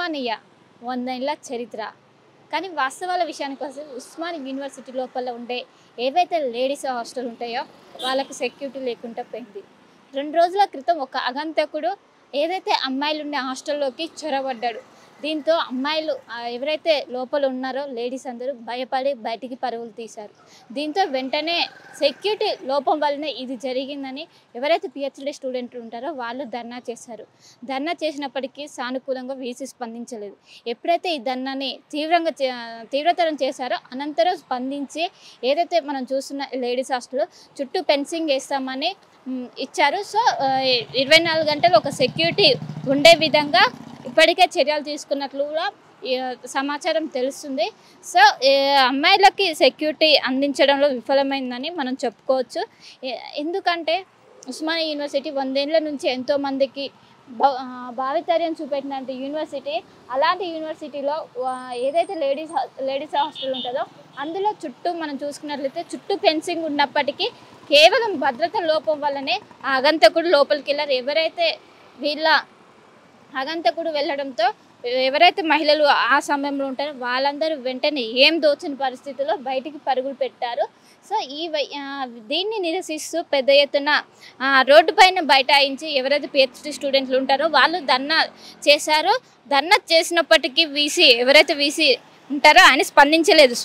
ఉస్మానియా 100 ఏళ్ల చరిత్ర. కానీ వాస్తవాల విషయానికి వస్తే ఉస్మానియా యూనివర్సిటీ లోపల ఉండే ఏవైతే లేడీస్ హాస్టల్ ఉంటాయో వాళ్ళకి సెక్యూరిటీ లేకుండా పోయింది. 2 రోజుల క్రితం ఒక అగంతకుడు ఏదైతే అమ్మాయిలు ఉండే హాస్టల్లోకి చొరబడ్డాడు. దీంతో అమ్మాయిలు ఎవరైతే లోపల ఉన్నారో లేడీస్ అందరూ భయపడి బయటికి పరుగులు తీశారు. దీంతో వెంటనే సెక్యూరిటీ లోపం వల్లనే ఇది జరిగిందని ఎవరైతే పిహెచ్డి స్టూడెంట్లు ఉంటారో వాళ్ళు ధర్నా చేశారు. ధర్నా చేసినప్పటికీ సానుకూలంగా వీసీ స్పందించలేదు. ఎప్పుడైతే ఈ ధర్నాని తీవ్రతరం చేశారో అనంతరం స్పందించి ఏదైతే మనం చూస్తున్న లేడీస్ హాస్టల్లో చుట్టూ ఫెన్సింగ్ వేస్తామని ఇచ్చారు. సో 24 గంటలు ఒక సెక్యూరిటీ ఉండే విధంగా ఇప్పటికే చర్యలు తీసుకున్నట్లు కూడా సమాచారం తెలుస్తుంది. సో అమ్మాయిలకి సెక్యూరిటీ అందించడంలో విఫలమైందని మనం చెప్పుకోవచ్చు. ఎందుకంటే ఉస్మానియా యూనివర్సిటీ 100 ఏళ్ల నుంచి ఎంతోమందికి భావితర్యం చూపెట్టిన యూనివర్సిటీ. అలాంటి యూనివర్సిటీలో ఏదైతే లేడీస్ హాస్టల్ ఉంటుందో అందులో చుట్టూ మనం చూసుకున్నట్లయితే చుట్టూ ఫెన్సింగ్ ఉన్నప్పటికీ కేవలం భద్రత లోపం వల్లనే ఆ అగంతకుడు లోపలికి వెళ్ళారు. ఎవరైతే వీళ్ళ అగంతకుడు వెళ్ళడంతో ఎవరైతే మహిళలు ఆ సమయంలో ఉంటారో వాళ్ళందరూ వెంటనే ఏం దోచిన పరిస్థితుల్లో బయటికి పరుగులు పెట్టారు. సో దీన్ని నిరసిస్తూ పెద్ద ఎత్తున రోడ్డు పైన బైఠాయించి ఎవరైతే పిహెచ్డి స్టూడెంట్లు ఉంటారో వాళ్ళు ధర్నా చేశారు. ధర్నా చేసినప్పటికీ ఎవరైతే వీసీ ఉంటారో ఆయన స్పందించలేదు.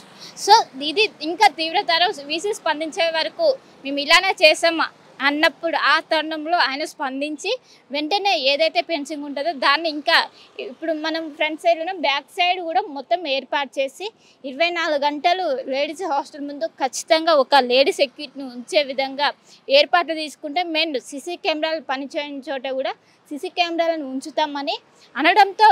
సో ఇది ఇంకా తీవ్రతరం. వీసీ స్పందించే వరకు మేము ఇలానే చేసాం అన్నప్పుడు ఆ తరుణంలో ఆయన స్పందించి వెంటనే ఏదైతే ఫెన్సింగ్ ఉంటుందో దాన్ని ఇంకా ఇప్పుడు మనం ఫ్రంట్ సైడ్ బ్యాక్ సైడ్ కూడా మొత్తం ఏర్పాటు చేసి 24 గంటలు లేడీస్ హాస్టల్ ముందు ఖచ్చితంగా ఒక లేడీ సెక్యూరిటీని ఉంచే విధంగా ఏర్పాట్లు తీసుకుంటే మెయిన్ సీసీ కెమెరాలు పనిచేయని చోట కూడా సీసీ కెమెరాలను ఉంచుతామని అనడంతో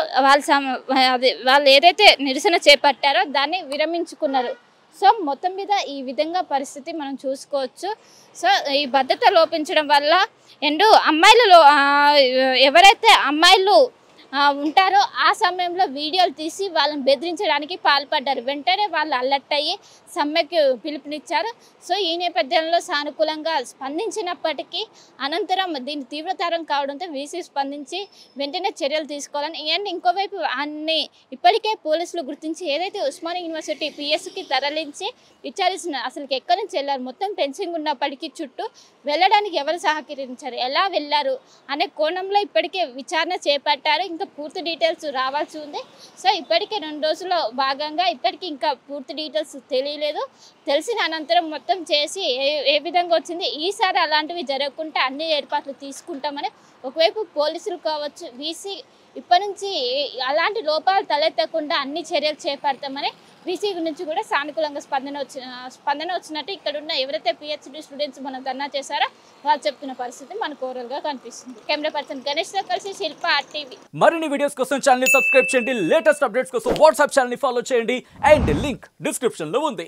వాళ్ళు ఏదైతే నిరసన చేపట్టారో దాన్ని విరమించుకున్నారు. సో మొత్తం మీద ఈ విధంగా పరిస్థితి మనం చూసుకోవచ్చు. సో ఈ భద్రత లోపించడం వల్ల అమ్మాయిలలో ఎవరైతే అమ్మాయిలు ఉంటారో ఆ సమయంలో వీడియోలు తీసి వాళ్ళని బెదిరించడానికి పాల్పడ్డారు. వెంటనే వాళ్ళు అలర్ట్ అయ్యి సమ్మెకు పిలుపునిచ్చారు. సో ఈ నేపథ్యంలో సానుకూలంగా స్పందించినప్పటికీ అనంతరం దీని తీవ్రతరం కావడంతో వీసీ స్పందించి వెంటనే చర్యలు తీసుకోవాలని అండ్ ఇంకోవైపు ఇప్పటికే పోలీసులు గుర్తించి ఏదైతే ఉస్మానియా యూనివర్సిటీ పిఎస్కి తరలించి విచారిస్తున్నారు. అసలు ఎక్కడి నుంచి వెళ్ళారు, మొత్తం ఫెన్సింగ్ ఉన్నప్పటికీ చుట్టూ వెళ్ళడానికి ఎవరు సహకరించారు, ఎలా వెళ్ళారు అనే కోణంలో ఇప్పటికే విచారణ చేపట్టారు. ఇంకా పూర్తి డీటెయిల్స్ రావాల్సి ఉంది. సో ఇప్పటికే 2 రోజుల్లో భాగంగా ఇప్పటికీ ఇంకా పూర్తి డీటెయిల్స్ తెలియలేదు. తెలిసిన అనంతరం మొత్తం చేసి ఏ విధంగా వచ్చింది ఈసారి అలాంటివి జరగకుండా అన్ని ఏర్పాట్లు తీసుకుంటామని ఒకవైపు పోలీసులు కావచ్చు వీసీ ఇప్పటి నుంచి అలాంటి లోపాలు తలెత్తకుండా అన్ని చర్యలు చేపడతామని వీసీ నుంచి కూడా సానుకూలంగా స్పందన వచ్చినట్టు ఇక్కడ ఉన్న ఎవరైతే పిహెచ్డి స్టూడెంట్స్ మనం ధర్నా చేశారో వాళ్ళు చెప్తున్న పరిస్థితి మనకు ఓవరాల్గా కనిపిస్తుంది. కెమెరా పర్సన్ గణేష్తో కలిసి శిల్ప RTV. మరిన్ని వీడియోస్ కోసం ఛానల్ ని సబ్స్క్రైబ్ చేయండి. లేటెస్ట్ అప్డేట్స్ కోసం వాట్సాప్ ఛానల్ ని ఫాలో చేయండి. అండ్ లింక్ డిస్క్రిప్షన్ లో ఉంది.